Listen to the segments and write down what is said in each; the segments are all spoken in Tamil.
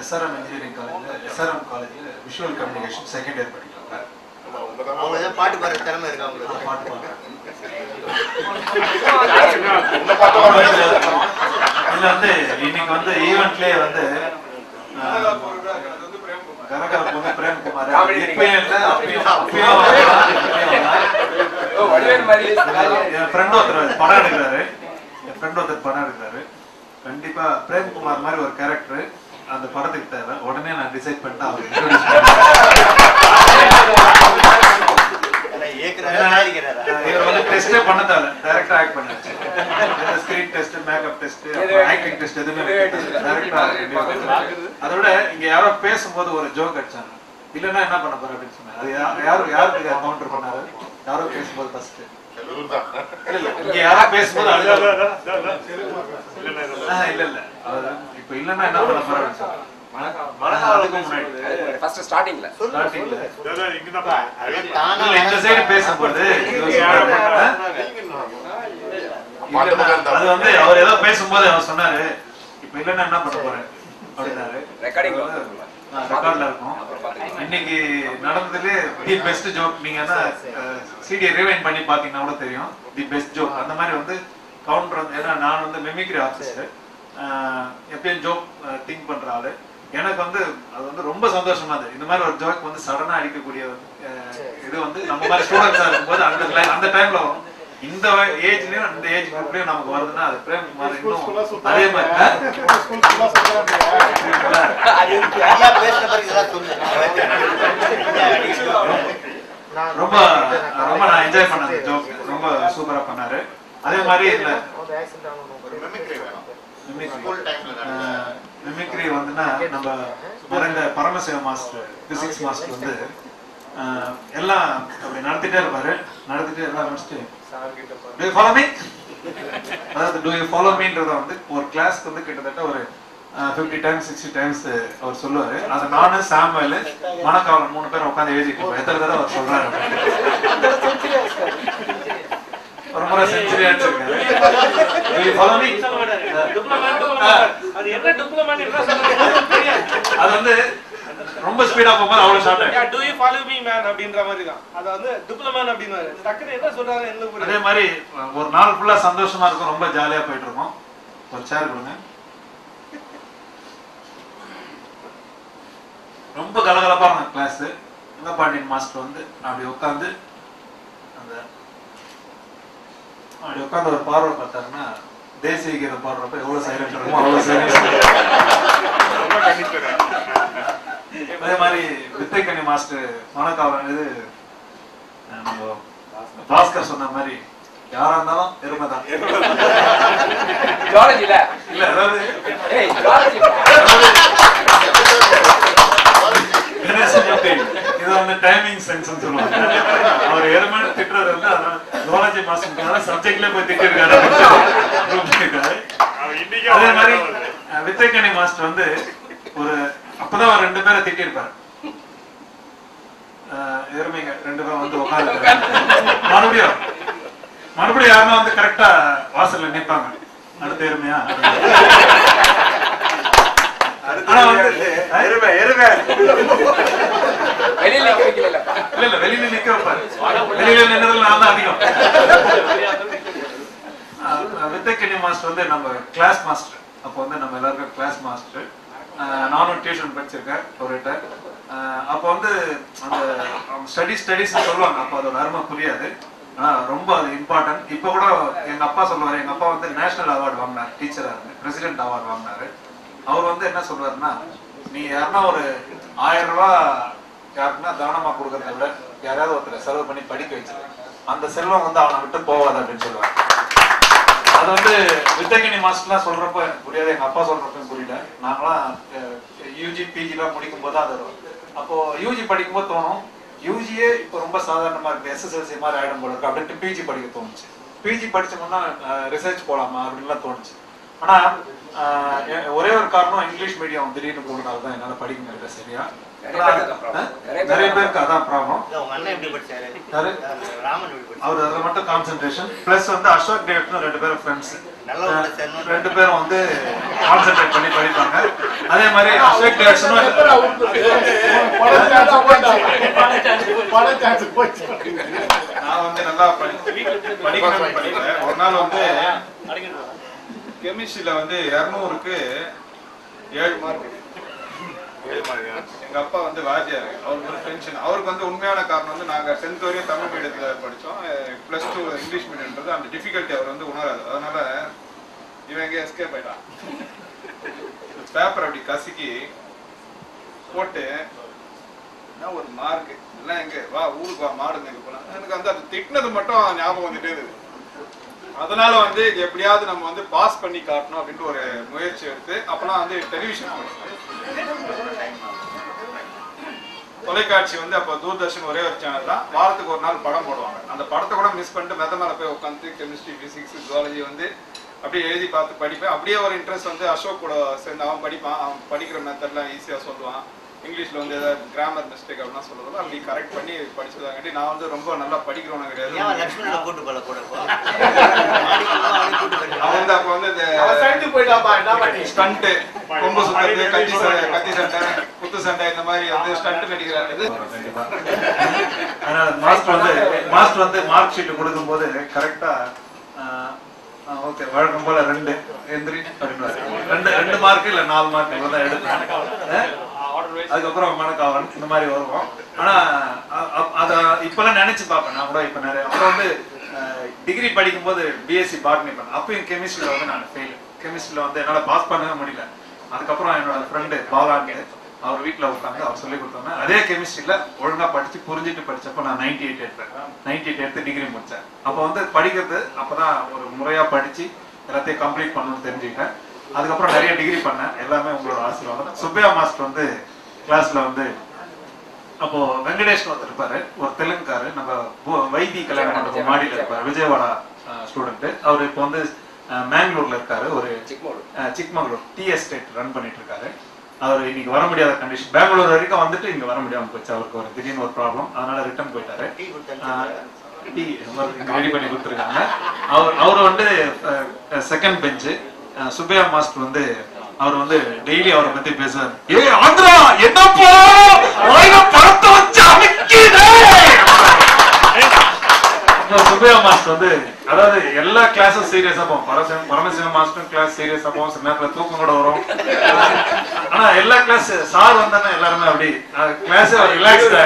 SRM இன்ஜினியரிங் காலேஜில் SRM காலேஜில் விஷுவல் கம்யூனிகேஷன் செகண்ட் இயர் படிக்கிறாங்க. அவங்க பாட்டு பாடுற திறமை இருக்கா உங்களுக்கு? பாட்டு பாடுறாங்க. இதில் வந்து இன்னைக்கு வந்து ஈவெண்ட்லேயே வந்து கரகரப்பு வந்து பிரேம்குமார் இப்பயும் இல்லை அப்பயும் என் ஃப்ரெண்ட் ஒருத்தர் படம் எடுக்கிறாரு. கண்டிப்பா பிரேம்குமார் மாதிரி ஒரு கேரக்டர் அந்த படத்துக்கு தேவை. உடனே நான் டிசைட் பண்ணிட்டு அவர் டெஸ்டே பண்ண தேவை, டைரக்டா ஆக்ட் பண்ணிச்சு. Screen test, makeup test, acting test எதுவுமே டைரக்டா. அதோட இங்க யாரோ பேசும்போது ஒரு ஜோக் அடிச்சாங்க, இல்லன்னா என்ன பண்ண போற அப்படின்னு சொன்னாங்க. அது யாருக்கு கவுண்டர் பண்ணாரு? யாரோ பேசும்போது ஃபர்ஸ்ட் இங்க யாரோ பேசும்போது இல்ல இப்ப இல்லன்னா என்ன பண்ண போற அப்படின்னு சொன்னாங்க. இந்த சைடு பேசும்போது அது வந்து அவர் ஏதோ பேசும்போது அவர் சொன்னாரு, இப்ப இல்லன்னா என்ன பண்ண போறேன் அப்படின்னாரு. ரெக்கார்ட்ல இருக்கும். இன்னைக்கு நடந்ததுலே தி பெஸ்ட் ஜோக். நீங்க சிடி ரிவைண்ட் பண்ணி பாத்தீங்கன்னா கூட தெரியும். தி பெஸ்ட் ஜோக் அந்த மாதிரி வந்து கவுண்டர் வந்து, ஏன்னா நான் வந்து மிமிக்ரி ஆர்டிஸ்ட், எப்பயும் ஜோக் திங்க் பண்ற ஆளு. எனக்கு வந்து அது வந்து ரொம்ப சந்தோஷமா இருக்கு. இந்த மாதிரி ஒரு ஜோக் வந்து சடனா அடிக்கக்கூடிய இது வந்து நம்ம மாதிரி ஸ்டூடெண்ட்ஸா இருக்கும்போது அந்த டைம்ல வரும். இந்த ஏஜ்லயும் இந்த ஏஜ் குரூப்லயும் நமக்கு வருதுன்னா அது பிரேம்குமார் இன்னும் அதே மாதிரி ரொம்ப ரொம்ப நான் என்ஜாய் பண்ண அந்த ஜோக். ரொம்ப சூப்பரா பண்ணாரு. அதே மாதிரி இல்ல மிமிக்ரி வந்துன்னா நம்ம மறைந்த பரமசிவ மாஸ்டர், பிசிக்ஸ் மாஸ்டர் வந்து எல்லாம் அப்படி நடத்திட்டே இருப்பாரு. நடத்திட்டு எல்லாம் முடிச்சுட்டு do you follow me, அதாவது do you follow meன்றத வந்து ஒரு கிளாஸ்க்கு வந்து கிட்டத்தட்ட ஒரு 50 டைம்ஸ் 60 டைம்ஸ் அவர் சொல்லுவாரு. அது நானு சாமுவேல் மணக்காவலன் 3 பேர் உட்காந்து எழுதிட்டு இருப்போம். எத்தனை தடவை அவர் சொல்றாரு. ஒரு முறை செஞ்சுரி அடிச்சிருக்காரு. do you follow me, அது வந்து ரொம்ப ஸ்பீடா போகும்போது அவ்வளவு short. do you follow me man அப்படின்ற மாதிரி தான். அது வந்து டிப்ளோமேன் அப்படினாரு. டக்குனு என்ன சொல்றாங்க என்ன புரியல. அதே மாதிரி ஒரு நாள் ஃபுல்லா சந்தோஷமா இருக்கும், ரொம்ப ஜாலியா போயிட்டு இருக்கோம். ஒரு சேர் கொடுங்க. ரொம்ப கலகலப்பா இருந்த கிளாஸ். எங்க பாண்டியன் மாஸ்டர் வந்து அப்படி உட்காந்து ஒரு பார்வை பார்த்தாருன்னா தேசிய கீதம் பாடுறப்ப எவ்வளவு சைலண்ட் இருக்குமோ அவ்வளவு சைலண்ட். அதே மாதிரி வித்தைக்கணி மாஸ்டர் மணக்காவலன் இது நம்ம பாஸ்கர் சொன்ன மாதிரி யாரா இருந்தாலும் எருமைதான். இல்ல அதாவது இது வந்து டைமிங் சென்ஸ் சொல்லுவாங்க. அவர் எருமைன்னு திட்டுறது வந்து அதான் ஜுவாலஜி மாஸ்டர் சப்ஜெக்ட்ல போய் திட்டிருக்காரு. அதே மாதிரி வித்தைக்கணி மாஸ்டர் வந்து ஒரு அப்பதான் அவர் 2 பேரை திட்டிருப்பாரு. எருமைங்க 2 பேரும் வந்து உட்காந்து மறுபடியும் யாருன்னா வந்து கரெக்டா வாசல்ல நிற்பாங்க. அடுத்த எருமையா ஆனா வந்து வெளியில நிக்க வைப்பாரு. வெளியில நின்றதுல நான் தான் அதிகம். வித்தைக்கணி மாஸ்டர் வந்து நம்ம கிளாஸ் மாஸ்டர். அப்போ வந்து நம்ம எல்லாருக்கும் கிளாஸ் மாஸ்டர். நானும் டியூஷன் படிச்சிருக்கேன் அவர்கிட்ட. அப்போ வந்து அந்த ஸ்டடிஸ் சொல்லுவாங்க. அப்போ அதோட அருமை புரியாது. ரொம்ப அது இம்பார்ட்டன்ட். இப்போ கூட எங்க அப்பா சொல்லுவாரு. எங்க அப்பா வந்து நேஷனல் அவார்டு வாங்கினாரு, டீச்சரா இருந்து பிரசிடென்ட் அவார்டு வாங்கினாரு. அவர் வந்து என்ன சொல்றாருன்னா, நீ யாருன்னா ஒரு 1000 ரூபாய் யாருக்குன்னா தானமா கொடுக்கறத விட யாராவது ஒருத்தரை செலவு பண்ணி படிக்க வச்சிரு, அந்த செல்வம் வந்து அவனை விட்டு போவாது அப்படின்னு சொல்லுவாரு. அது வந்து வித்தைக்கணி மாஸ்டர்லாம் சொல்றப்ப எனக்கு புரியாது, எங்க அப்பா சொல்றப்ப புரியல. நாங்களாம் யூஜி பிஜிலாம் முடிக்கும் போது அது அப்போ யூஜி படிக்கும்போது தோணும், யூஜியே இப்போ ரொம்ப சாதாரணமா இருக்கு, எஸ்எஸ்எல்சி மாதிரி ஆயிடும் போல இருக்கு அப்படின்ட்டு பிஜி படிக்க தோணுச்சு. பிஜி படிச்சோம்னா ரிசர்ச் போலாமா அப்படின்லாம் தோணுச்சு. ஆனா ஒரே ஒரு காரணம், இங்கிலீஷ் மீடியம் திடீர்னு போனதால தான் என்னால படிக்க முடியல. சரியா நிறைய பேருக்கு அதான் ப்ராப்ளம். அவர் அதுல மட்டும் கான்சென்ட்ரேஷன். பிளஸ் வந்து அசோக் டேவிட்னு 2 பேரும் ஃப்ரெண்ட்ஸ். 2 பேரும் வந்து கான்சென்ட்ரேட் பண்ணி படிப்பாங்க. அதே மாதிரி அசோக் டைரக்ஷனும் நான் வந்து நல்லா படிக்கிறேன். ஒரு நாள் வந்து கெமிஸ்ட்ரியில வந்து 200க்கு 7 மார்க். எங்க அப்பா வந்து வாத்தியார், அவருக்கு வந்து டென்ஷன். அவருக்கு வந்து உண்மையான காரணம் வந்து நாங்க 10th வரையும் தமிழ் மீடியத்துல படிச்சோம், +2 இங்கிலீஷ் மீடியம்ன்றது அந்த டிஃபிகல்ட்டி அவர் வந்து உணராது. அதனால இவன் எங்க எஸ்கேப் ஆயிட்டான். பேப்பர் அப்படி கசக்கி போட்டு என்ன ஒரு மார்க் எல்லாம் எங்க வா ஊருக்கு வா மாடுங்க எங்க போலாம். எனக்கு வந்து அது திட்டினது மட்டும் ஞாபகம் வந்துட்டே இருக்குது. அதனால வந்து எப்படியாவது நம்ம வந்து பாஸ் பண்ணி காட்டணும் அப்படின்ட்டு ஒரு முயற்சி எடுத்து அப்பெல்லாம் வந்து டெலிவிஷன் தொலைக்காட்சி வந்து அப்போ தூர்தர்ஷன் ஒரே ஒரு சேனல் தான். வாரத்துக்கு ஒரு நாள் படம் போடுவாங்க. அந்த படத்தை கூட மிஸ் பண்ணிட்டு மெத்த மேல போய் உட்காந்து கெமிஸ்ட்ரி, பிசிக்ஸ், ஜுவாலஜி வந்து அப்படியே எழுதி பார்த்து படிப்பேன். அப்படியே ஒரு இன்ட்ரெஸ்ட் வந்து அசோக் கூட சேர்ந்து அவன் படிப்பான். அவன் படிக்கிற மெத்தட்லாம் ஈஸியாக சொல்லுவான். இங்கிலீஷ்ல வந்து ஏதாவது கிராமர் மிஸ்டேக் அப்படின்னா சொல்லுவோம், அப்படி கரெக்ட் பண்ணி படிச்சதாங்காட்டி நான் வந்து ரொம்ப நல்லா படிக்கிறவன கிடையாது. அவன் வந்து அப்போ வந்து ஸ்டண்ட், கொம்பு சுத்துறது, கத்தி சண்டை, குத்து சண்டை, இந்த மாதிரி வந்து ஸ்டண்ட் நடிக்கிறாரு. மாஸ்டர் வந்து மார்க் ஷீட் கொடுக்கும் போது கரெக்டா ஓகே வழக்கம் போல 2 எந்திரி அப்படின்னு 2 மார்க் இல்ல 4 மார்க் தான் எடுத்தேன். அதுக்கப்புறம் மனக்காவன் இந்த மாதிரி வருவோம். ஆனா அத இப்பெல்லாம் நினைச்சு பார்ப்பேன். நான் கூட இப்ப நிறைய அப்புறம் வந்து டிகிரி படிக்கும் போது பிஎஸ்சி பாட்னி பண்ணேன். அப்பயும் கெமிஸ்ட்ரியில வந்து நான் ஃபெயில். கெமிஸ்ட்ரியில வந்து என்னால பாஸ் பண்ணவே முடியல. அதுக்கப்புறம் என்னோட ஃப்ரெண்டு பாலான்னு அவர் வீட்டுல உட்காந்து அவர் சொல்லி கொடுத்தாங்க. அதே கெமிஸ்ட்ரியில ஒழுங்கா படிச்சு புரிஞ்சுட்டு படிச்சப்ப நான் 98 எடுத்தேன். 98 எடுத்து டிகிரி முடிச்சேன். அப்ப வந்து படிக்கிறது அப்பதான் ஒரு முறையா படிச்சு எல்லாத்தையும் கம்ப்ளீட் பண்ணணும்னு தெரிஞ்சுக்கிட்டேன். அதுக்கப்புறம் நிறைய டிகிரி பண்ணேன். எல்லாமே உங்களோட ஆசீர்வாதம். சுப்பையா மாஸ்டர் வந்து கிளாஸ்ல வந்து அப்போ வெங்கடேஷ் ஒருத்தர் இருப்பாரு, ஒரு தெலுங்குக்காரு, நம்ம வைத்தி கல்யாண மண்டபம் மாடியில இருப்பாரு, விஜயவாடா ஸ்டூடெண்ட். அவர் இப்போ வந்து மேங்களூர்ல இருக்காரு, ஒரு சிக்மங்களூர் டீ எஸ்டேட் ரன் பண்ணிட்டு இருக்காரு. அவர் இன்னைக்கு வர முடியாத கண்டிஷன், பெங்களூர் வரைக்கும் வந்துட்டு இங்க வர முடியாம போச்சு. அவருக்கு ஒரு திடீர்னு ஒரு ப்ராப்ளம், அதனால ரிட்டர்ன் போயிட்டாரு. டீ ரெடி பண்ணி கொடுத்துருக்காங்க. அவரு வந்து செகண்ட் பெஞ்சு. சுப்பையா மாஸ்டர் வந்து அவர் வந்து டெய்லி அவரை பத்தி பேசுவார். ஏ ஆந்திரா என்னப்பா படத்தை வச்சு அமைக்கிற சுப்பையா மாஸ்டர் வந்து அதாவது எல்லா கிளாஸும் சீரியஸா போவோம். பரமசிவ மாஸ்டர் கிளாஸ் சீரியஸா போவோம். சில நேரத்துல தூக்கம் கூட வரும். ஆனா எல்லா கிளாஸ் சார் வந்தானே எல்லாருமே அப்படி கிளாஸ் ரிலாக்ஸ்டா.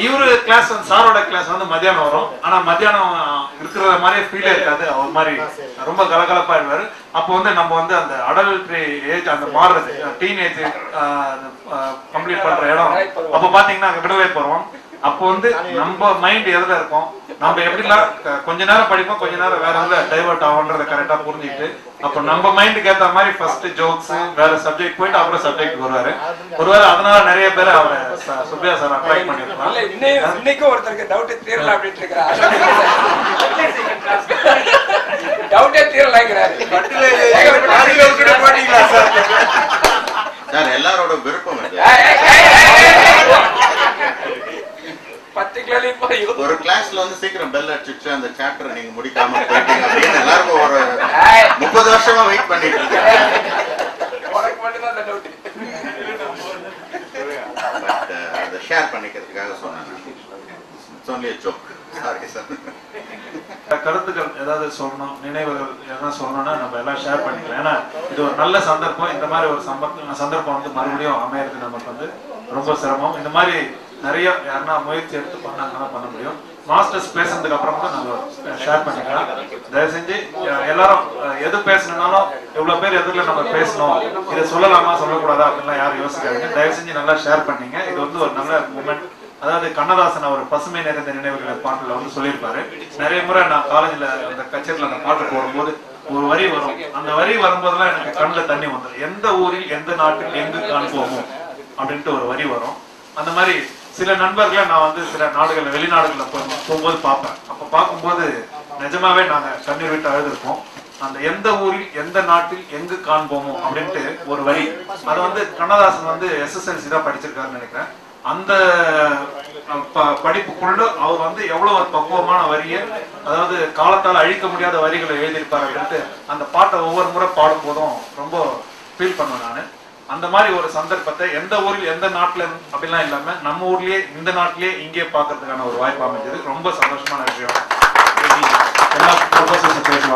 இவரு கிளாஸ் வந்து சாரோட கிளாஸ் வந்து மத்தியானம் வரும். ஆனா மத்தியானம் இருக்கிற மாதிரியே ஃபீலே இருக்காது. அவர் மாதிரி ரொம்ப கலகலப்பா இருவாரு. அப்போ வந்து நம்ம வந்து அந்த அடல்ட்ரி ஏஜ் அந்த மாறுறது, டீனேஜ் கம்ப்ளீட் பண்ற இடம். அப்ப பாத்தீங்கன்னா அங்க விடவே போறோம். அப்போ வந்து நம்ம மைண்ட் எதுல இருக்கும், நம்ம எப்படிலாம் கொஞ்ச நேரம் படிப்போம், கொஞ்ச நேரம் வேற எதுல டைவர்ட் ஆகும்ன்றத கரெக்டா புரிஞ்சுக்கிட்டு அப்போ நம்ம மைண்டுக்கு ஏற்ற மாதிரி ஃபர்ஸ்ட் ஜோக்ஸ் வேற சப்ஜெக்ட் போயிட்டு அப்புறம் சப்ஜெக்ட் வருவாரு. ஒருவேளை அதனால நிறைய பேர் அவரை சுப்பையா சார் அட்ராக்ட் பண்ணிருக்கலாம். இன்னைக்கும் ஒருத்தருக்கு டவுட் தீரல அப்படின்ட்டு இருக்கிறார். டவுட்டே தீரலைங்கிறாரு. சார் எல்லாரோட விருப்பம் ஒரு கிளாஸ்ல வந்து சீக்கிரம் பெல் அடிச்சுட்டு அந்த சாப்டர் நீங்க முடிக்காம போயிட்டீங்க அப்படின்னு எல்லாருக்கும் ஒரு 30 வருஷமா வெயிட் பண்ணிட்டு இருக்கேன். அதை ஷேர் பண்ணிக்கிறதுக்காக சொன்னேன். கருத்துக்கள் ஏதாவது சொல்லணும், நினைவுகள் எதாவது சொல்லணும்னா நம்ம எல்லாம் ஷேர் பண்ணிக்கலாம். ஏன்னா இது ஒரு நல்ல சந்தர்ப்பம். இந்த மாதிரி ஒரு சந்தர்ப்பம் வந்து மறுபடியும் அமையறது நமக்கு வந்து ரொம்ப சிரமம். இந்த மாதிரி நிறைய யாருன்னா முயற்சி எடுத்து பண்ணாங்கன்னா பண்ண முடியும். மாஸ்டர்ஸ் பேசுனதுக்கு அப்புறம் தான் நம்ம ஷேர் பண்ணிக்கலாம். தயவு செஞ்சு எல்லாரும் எது பேசணும்னாலும் எவ்வளவு பேர் எதுல நம்ம பேசணும், இதை சொல்லலாமா சொல்லக்கூடாதா அப்படின்லாம் யாரும் யோசிக்காதீங்க. தயவு செஞ்சு நல்லா ஷேர் பண்ணீங்க. இது வந்து ஒரு நல்ல மூமெண்ட். அதாவது கண்ணதாசன் அவர் பசுமை நிறைந்த நினைவுகள் பாட்டுல வந்து சொல்லியிருப்பாரு. நிறைய முறை நான் காலேஜ்ல அந்த கச்சேரியில அந்த பாட்டு போடும்போது ஒரு வரி வரும். அந்த வரி வரும்போதெல்லாம் எனக்கு கண்ணில் தண்ணி வந்துடும். எந்த ஊரில் எந்த நாட்டில் எங்கு காண்போமோ அப்படின்ட்டு ஒரு வரி வரும். அந்த மாதிரி சில நண்பர்களை நான் வந்து சில நாடுகள்ல வெளிநாடுகள்ல போகும்போது பார்ப்பேன். அப்ப பார்க்கும்போது நிஜமாவே நாங்க கண்ணீர் விட்டு அழுதுருப்போம். அந்த எந்த ஊரில் எந்த நாட்டில் எங்கு காண்போமோ அப்படின்ட்டு ஒரு வரி. அதை வந்து கண்ணதாசன் வந்து SSLC தான் படிச்சிருக்காருன்னு நினைக்கிறேன். அந்த படிப்புக்குள்ள அவர் வந்து எவ்வளவு ஒரு பக்குவமான வரியை, அதாவது காலத்தால் அழிக்க முடியாத வரிகளை எழுதியிருப்பாரு அப்படின்ட்டு அந்த பாட்டை ஒவ்வொரு முறை பாடும் போதும் ரொம்ப ஃபீல் பண்ணுவேன் நான். அந்த மாதிரி ஒரு சந்தர்ப்பத்தை எந்த ஊரில் எந்த நாட்டில் அப்படிலாம் இல்லாம நம்ம ஊர்லயே இந்த நாட்டிலேயே இங்கேயே பார்க்கறதுக்கான ஒரு வாய்ப்பு அமைஞ்சது. ரொம்ப சந்தோஷமான விஷயம். எல்லா ப்ரொஃபசர்ஸ் பேசுவாங்க.